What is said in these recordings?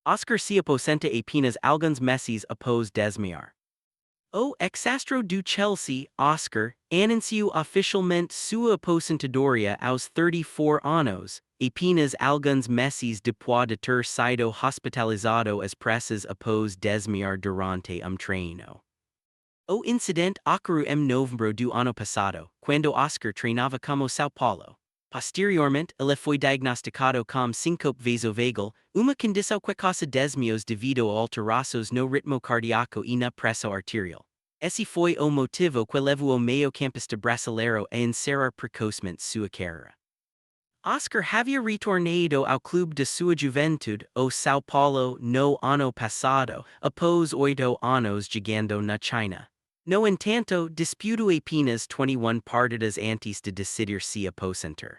Oscar si aposenta apenas alguns meses após desmaiar. O exastro do Chelsea, Oscar, anunciou oficialmente sua aposentadoria aos 34 anos, apenas alguns meses depois de ter sido hospitalizado às pressas após desmaiar durante treino. O incidente ocorreu em novembro do ano passado, quando Oscar treinava como São Paulo. Posteriormente, ele foi diagnosticado com síncope vasovagal, uma condição que causa desmaios devido a alterações no ritmo cardíaco e na pressão arterial. Esse foi o motivo que levou o meio-campista brasileiro a encerrar precocemente sua carreira. Oscar havia retornado ao clube de sua juventude, o São Paulo, no ano passado, após 8 anos jogando na China. No entanto, disputou apenas 21 partidas antes de decidir se aposentar.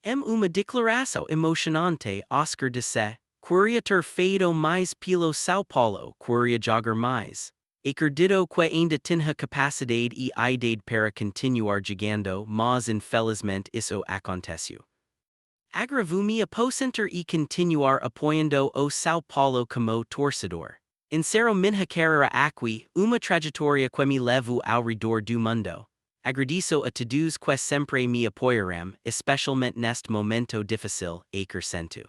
Em uma declaração emocionante, Oscar disse: "Queria ter feito mais pelo São Paulo, queria jogar mais. Acredito que ainda tinha capacidade e idade para continuar jogando, mas infelizmente isso aconteceu. Agravou-me aposentar e continuar apoiando o São Paulo como torcedor. Encerro minha carreira aqui, uma trajetória que me levou ao redor do mundo. Agradeço a todos que sempre me apoiaram, especialmente neste momento difícil, acrescentou."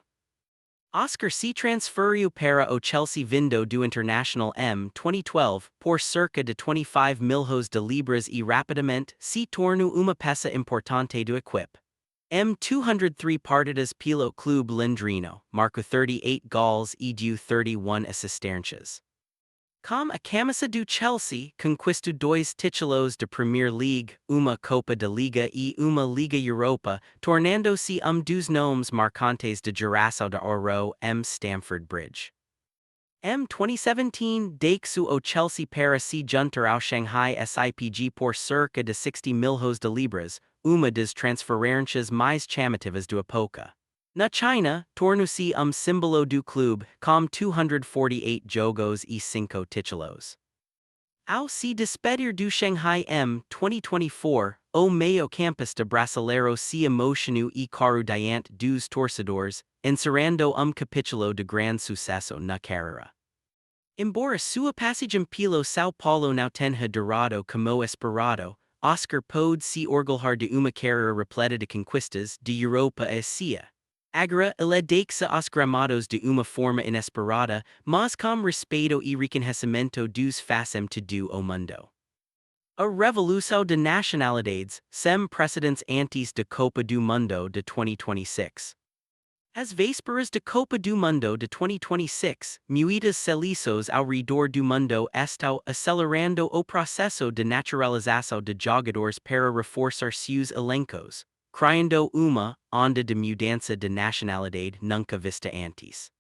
Oscar se transferiu para o Chelsea vindo do International em 2012 por cerca de 25 milhões de libras e rapidamente se tornou uma peça importante do equipe. Em 203 partidas pelo clube londrino, marcou 38 gols e deu 31 assistências. Com a camisa do Chelsea, conquistou 2 títulos de Premier League, uma Copa da Liga e uma Liga Europa, tornando-se dos nomes marcantes de geração de ouro em Stamford Bridge. Em 2017, deixou o Chelsea para se juntar ao Shanghai SIPG por cerca de 60 milhões de libras, uma das transferências mais chamativas do época. Na China, tornou-se símbolo do clube, com 248 jogos e 5 títulos. Ao se despedir do Shanghai em 2024, o meio-campista brasileiro se emocionou e caro diante dos torcedores, encerrando capítulo de grande sucesso na carreira. Embora sua passagem pelo São Paulo não tenha durado como esperado, Oscar pôde se orgulhar de uma carreira repleta de conquistas de Europa e Ásia. Agora, ele deixa os gramados de uma forma inesperada, mas com respeito e reconhecimento dos facem todo o mundo. A revolução de nacionalidades, sem precedentes antes da Copa do Mundo de 2026. As vésperas da Copa do Mundo de 2026, muitas seleções ao redor do mundo estão acelerando o processo de naturalização de jogadores para reforçar seus elencos, criando uma onda de mudança de nacionalidade nunca vista antes.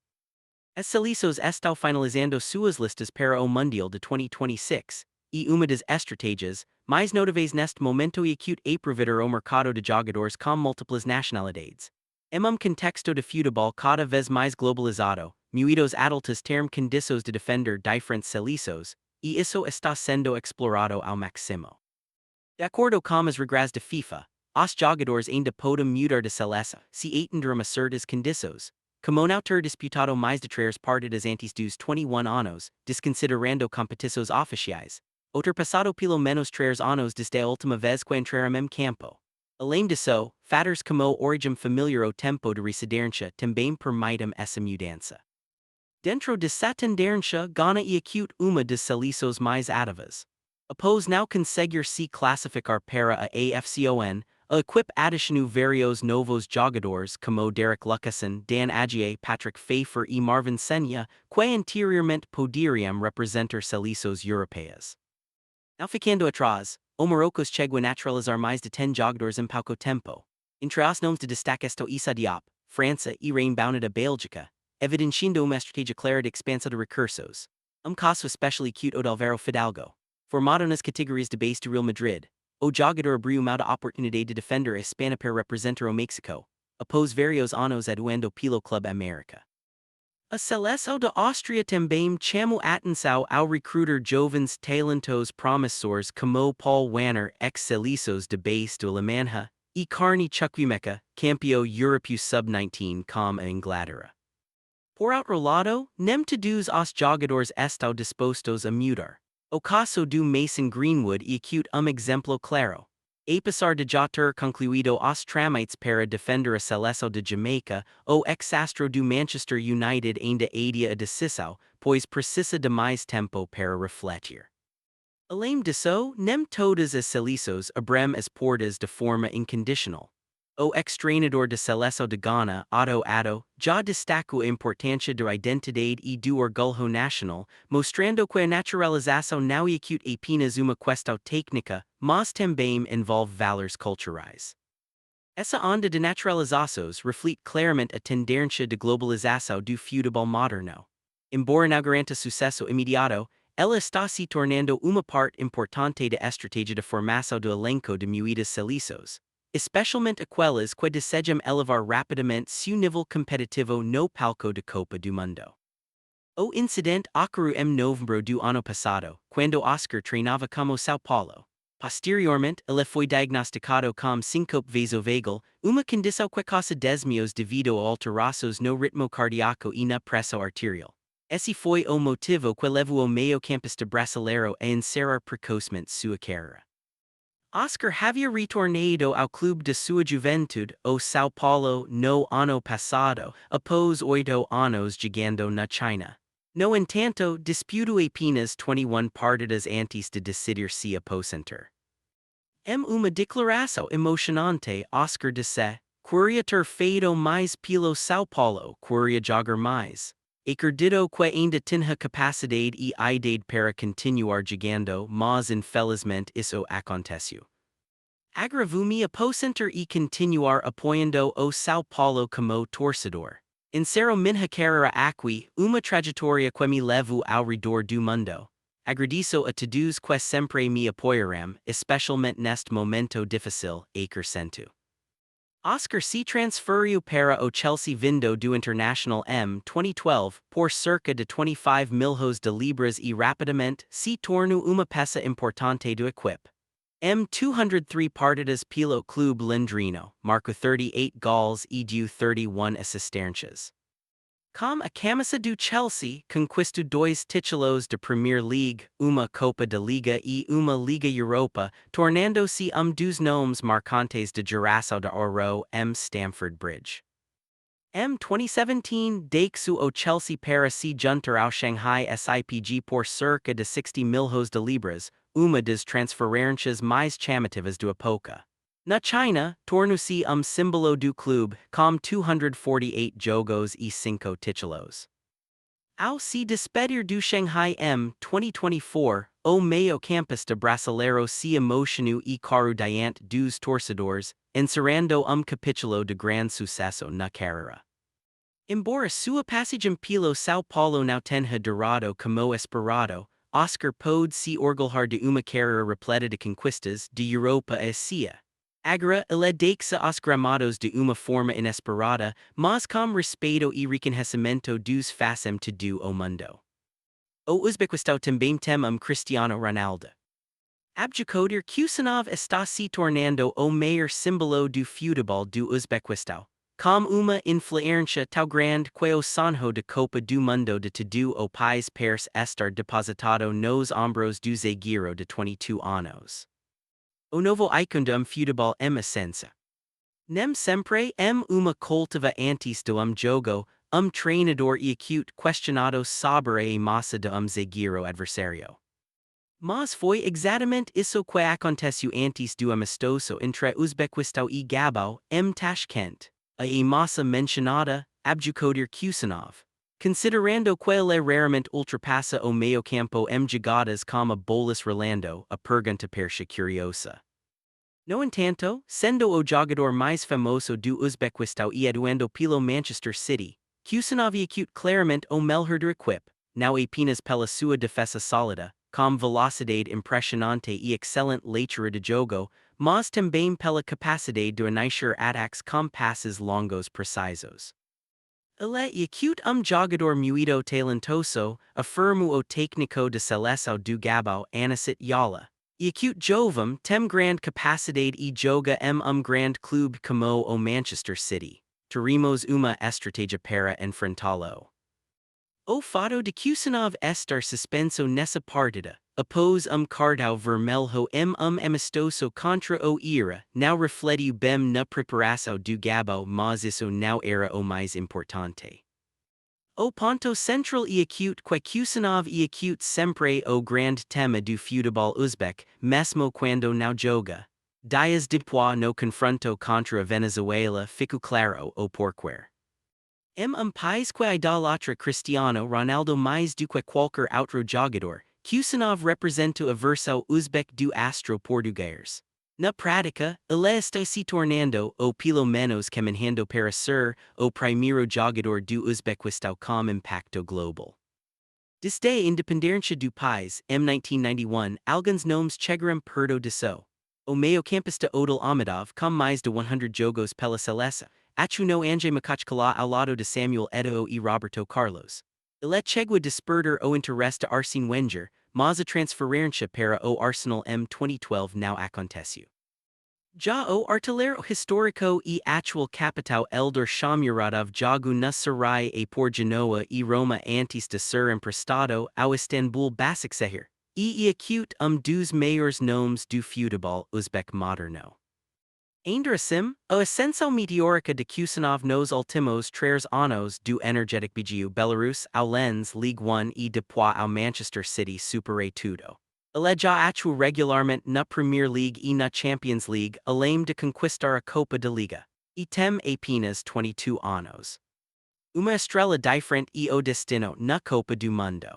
As seleções estão finalizando suas listas para o Mundial de 2026, e uma das estratégias mais notáveis neste momento é prever o mercado de jogadores com múltiplas nacionalidades. Em contexto de futebol cada vez mais globalizado, muitos atletas têm condições de defender diferentes seleções, e isso está sendo explorado ao máximo. De acordo com as regras da FIFA, os jogadores ainda podem mudar de seleção se atender a certas condições, como não ter disputado mais de 3 partidas antes dos 21 anos, desconsiderando competições oficiais, ou ter passado pelo menos 3 anos desde a última vez que entraram em campo. Além disso, fatores como origem familiar ou tempo de residência também permitem essa mudança. Dentro de essa tendência, Ghana e uma das seleções mais ativas. Após não conseguir se classificar para a AFCON, a equipe adicionou vários novos jogadores como Derek Lucassen, Dan Agyei, Patrick Pfeiffer e Marvin Senna, que anteriormente poderiam representar seleções europeias. Não ficando atrás, o Marrocos chegou a naturalizar mais de 10 jogadores em pouco tempo. Entre os nomes de destaque estão Issa Diop, França e Rainbow da Bélgica, evidenciando uma estratégia clara de expansão de recursos. Caso especially o de Alvaro Fidalgo. Formado nas categorias de base do Real Madrid, o jogador abriu mão da oportunidade de defender a Espanha para representar o México, após vários anos atuando pelo Clube América. A seleção da Áustria também chamou atenção ao recrutar jovens talentos promissores como Paul Wanner, ex-seleções de base da Alemanha, e Carney Chukwuemeka, campeão europeu sub-19 com a Inglaterra. Por outro lado, nem todos os jogadores estão dispostos a mudar. O caso do Mason Greenwood e acute exemplo claro. Apesar de já ter concluído os trâmites para defender a seleção de Jamaica, o ex-astro do Manchester United ainda adia a decisão, pois precisa de mais tempo para refletir. Além disso, nem todas as seleções abrem as portas de forma incondicional. O ex-treinador de seleção de Ghana, Otto Addo, já destacou a importância da identidade e do orgulho nacional, mostrando que a naturalização não é acute apenas uma questão técnica, mas também envolve valores culturais. Essa onda de naturalizações reflete claramente a tendência de globalização do futebol moderno. Embora não garanta sucesso imediato, ela está se tornando uma parte importante da estratégia de formação do elenco de muitas seleções, especialmente aquelas que desejam elevar rapidamente seu nível competitivo no palco de Copa do Mundo. O incidente ocorreu em novembro do ano passado, quando Oscar treinava como São Paulo. Posteriormente, ele foi diagnosticado com síncope vasovagal, uma condição que causa desmios devido a alterações no ritmo cardíaco e na pressão arterial. Esse foi o motivo que levou o meio-campista brasileiro a encerrar precocemente sua carreira. Oscar havia retornado ao clube de sua juventude, o São Paulo, no ano passado, após 8 anos jogando na China. No entanto, disputou apenas 21 partidas antes de decidir se aposentar. Em uma declaração emocionante, Oscar disse: "Queria ter feito mais pelo São Paulo, queria jogar mais. Acredito que ainda tinha capacidade e idade para continuar jogando, mas infelizmente isso aconteceu. Agravou-me aposentar e continuar apoiando o São Paulo como torcedor. Encerro minha carreira aqui, uma trajetória que me levou ao redor do mundo. Agradeço a todos que sempre me apoiaram, especialmente neste momento difícil", acrescentou. Oscar se transferiu para o Chelsea vindo do International em 2012 por cerca de 25 milhões de libras e rapidamente se tornou uma peça importante do equipe. Em 203 partidas pelo clube londrino, marcou 38 gols e deu 31 assistências. Com a camisa do Chelsea, conquistou 2 títulos de Premier League, uma Copa da Liga e uma Liga Europa, tornando-se dos nomes marcantes de geração de ouro em Stamford Bridge. Em 2017, deixou o Chelsea para se juntar ao Shanghai SIPG por cerca de 60 milhões de libras, uma das transferências mais chamativas do época. Na China, tornou-se símbolo do clube, com 248 jogos e 5 títulos. Ao se despedir do Shanghai em 2024, o meio-campista brasileiro se emocionou e caro diante dos torcedores, encerrando capítulo de grande sucesso na carreira. Embora sua passagem pelo São Paulo não tenha durado como esperado, Oscar pôde se orgulhar de uma carreira repleta de conquistas de Europa e Ásia. Agora, ele deixa os gramados de uma forma inesperada, mas com respeito e reconhecimento dos facem todo o mundo. O Uzbequistão também tem Cristiano Ronaldo. Abdulkadir Kusanov está se tornando o maior símbolo do futebol do Uzbequistão, com uma influência tão grande que o sonho de Copa do Mundo de todo o país parece estar depositado nos ombros do zagueiro de 22 anos. O novo ícone do futebol em ascenso. Nem sempre uma cultiva antes do jogo, treinador e acute questionado sobre a massa do zagueiro adversário. Mas foi exatamente isso que aconteceu antes do amistoso entre Uzbequistão e Gabão, em Tashkent. A massa mencionada, Abdulkadir Kusanov. Considerando que ele raramente ultrapassa o meio-campo em jogadas como bolas rolando, a pergunta parece curiosa. No entanto, sendo o jogador mais famoso do Uzbequistão e atuando pelo Manchester City, Kusanov acute claramente o melhor do equipe, não apenas pela sua defesa sólida, com velocidade impressionante e excelente leitura de jogo, mas também pela capacidade de iniciar ataques com passes longos precisos. Ele é acute jogador muito talentoso, afirmou o técnico de seleção do Gabão Anacit Yala. E acute jovem tem grande capacidade e joga em grande clube como o Manchester City. Teremos uma estratégia para enfrentá-lo. O fato de Kusanov estar suspenso nessa partida, após cartão vermelho amistoso contra o Ira, now refletiu bem na preparação do Gabo, mas isso não era o mais importante. O ponto central e acute que Kusanov e acute sempre o grande tema do futebol uzbek, mesmo quando não joga. Dias depois no confronto contra a Venezuela ficou claro o porquê. País que idolatra Cristiano Ronaldo mais do que qualquer outro jogador, Kusanov representou a versão uzbek do astro português. Na prática, ele está se tornando, ou pelo menos caminhando para ser, o primeiro jogador do Uzbequistão com impacto global. Desde a independência do país, em 1991, alguns nomes chegaram perto disso. O meio-campista Odil Ahmedov com mais de 100 jogos pela seleção, no Anje Makachkala ao lado de Samuel Eto'o e Roberto Carlos. Ele chegou a despertar o interesse de Arsene Wenger, mas a transferência para o Arsenal em 2012 não aconteceu. Já o artilheiro histórico e atual capitão Eldar Shomurodov jogou na Sarai e por Genoa e Roma antes de ser emprestado ao Istanbul Basaksehir, e acute dos maiores nomes do futebol uzbek moderno. Ainda assim, a ascensão meteórica de Kusanov nos últimos 3 anos do energetic Biju Belarus ao Lens Ligue 1 e depois ao Manchester City superou tudo. Ele já atuou regularmente na Premier League e na Champions League, além de conquistar a Copa da Liga, e tem apenas 22 anos. Uma estrela diferente e o destino na Copa do Mundo.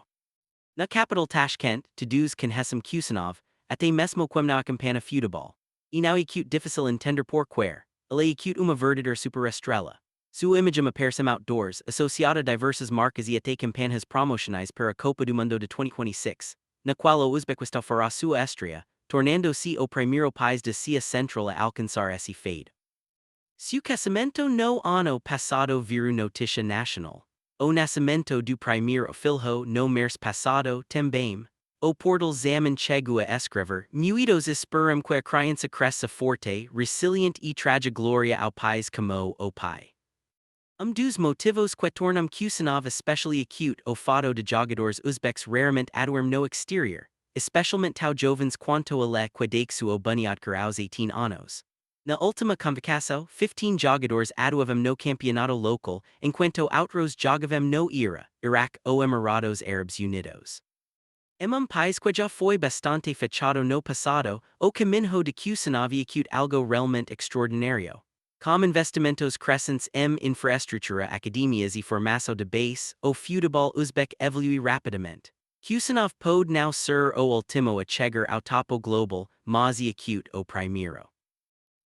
Na capital Tashkent, Taduz Kanhesam Kusanov, até mesmo quando não acompanha futebol. E não é difícil entender porquê. Ele é uma verdadeira superestrela. Sua imagem aparece outdoors, associada a diversas marcas e até campanhas promocionais para a Copa do Mundo de 2026. Na qual o Uzbequistão fará sua estreia, tornando-se o primeiro país de Asia Central a alcançar esse feito. Seu casamento no ano passado virou notícia nacional. O nascimento do primeiro filho no mês passado também. O portal Zaman chegou a escrever, muitos esperam que a criança cresça forte, resiliente e traga glória ao país como o pai. Dos motivos que tornam Kusanov especially acute o fato de jogadores uzbeks raramente atuam no exterior, especialmente tão jovens quanto ele que deixou o Bunyatkar aos 18 anos. Na última convocação, 15 jogadores atuavam no campeonato local, enquanto outros jogavam no Iraque ou Emirados Árabes Unidos. País que já foi bastante fechado no passado, o caminho de Kusanov acute algo realmente extraordinário. Com investimentos crescentes em infraestrutura, academias e formação de base, o futebol uzbek evolui rapidamente. Kusanov pode não ser o último a chegar ao topo global, mas acute o primeiro.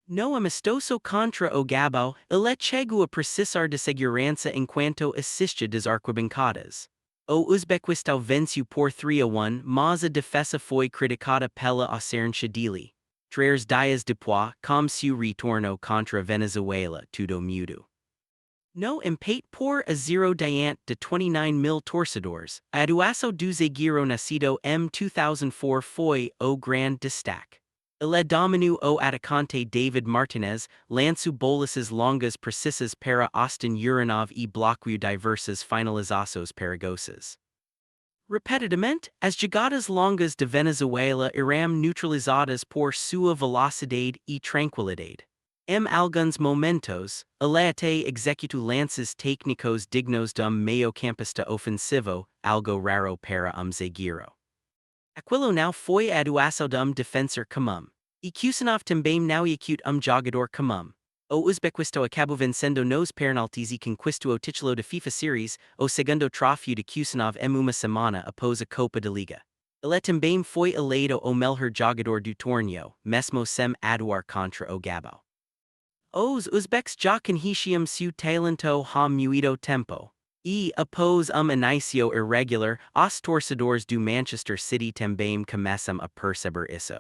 No amistoso contra o Gabo, ele chegou a precisar de segurança enquanto assiste das arquibancadas. O Uzbequistão venceu por 3-1, mas a defesa foi criticada pela ausência dele. 3 dias depois, com seu retorno contra a Venezuela, tudo mudo. No empate por 0 diante de 29 mil torcedores, a atuação do zagueiro nascido em 2004 foi o grande destaque. Ele dominou o atacante David Martinez, lançou bolas longas precisas para Austin Uranov e bloqueou diversas finalizações perigosas. Repetidamente, as jogadas longas de Venezuela eram neutralizadas por sua velocidade e tranquilidade. Em alguns momentos, ele até executou lances técnicos dignos meio-campista ofensivo, algo raro para zagueiro. Aquilo não foi a atuação defensor comum. E Kusanov também não é acute jogador comum. O Uzbequistão acabou vencendo nos penaltis e conquistou o título da FIFA Series, o segundo troféu de Kusanov em uma semana após a Copa da Liga. Ele também foi eleito o melhor jogador do torneio, mesmo sem atuar contra o Gabo. Os Uzbeks já conheciam seu talento há muito tempo. E, após início irregular, os torcedores do Manchester City também começam a perceber isso.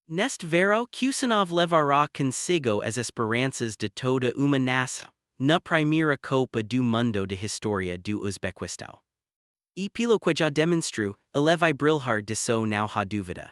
Neste verão, Kusanov levará consigo as esperanças de toda uma nação, na primeira Copa do Mundo da história do Uzbequistão. E pelo que já demonstrou, ele vai brilhar disso não há dúvida.